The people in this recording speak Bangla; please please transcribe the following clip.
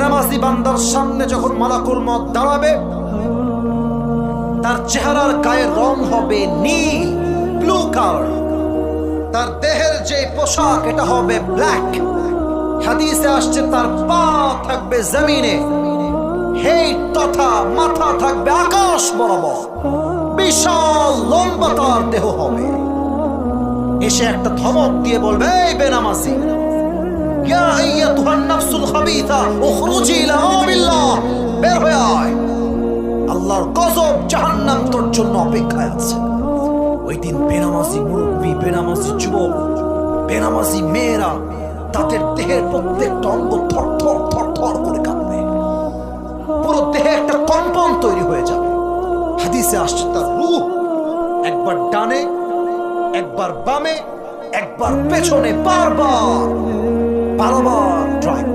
বেনামাজি বান্দার সামনে যখন মালাকুল মউত দাঁড়াবে, তার চেহারার গায়ের রং হবে নীল, ব্লু কালার। তার দেহের যে পোশাক এটা হবে ব্ল্যাক। হাদিসে আসছে তার পা থাকবে জমিনে, হেট তথা মাথা থাকবে আকাশ বরাবর, বিশাল লম্বা তার দেহ হবে। এসে একটা ধমক দিয়ে বলবে, এই বেনামাজি, ইয়া আইয়াতুহান নাফসুল খাবিথা উখরুজি ইলা আমরিল্লাহ, বের হয়ে আয়, আল্লাহর গজব জাহান্নাম তোর জন্য অপেক্ষায় আছে। ওই দিন বেনামাজি মুরব্বী, বেনামাজি যুবক, বেনামাজি মেয়েরা তাদের দেহের প্রত্যেকটা অঙ্গ থর থর থর থর করে কাঁপবে, পুরো দেহে একটা কম্পন তৈরি হয়ে যাবে। হাদিসে আসছে তার রূহ একবার ডানে, একবার বামে, একবার পেছনে, বারবার বারবার ড্রাইভ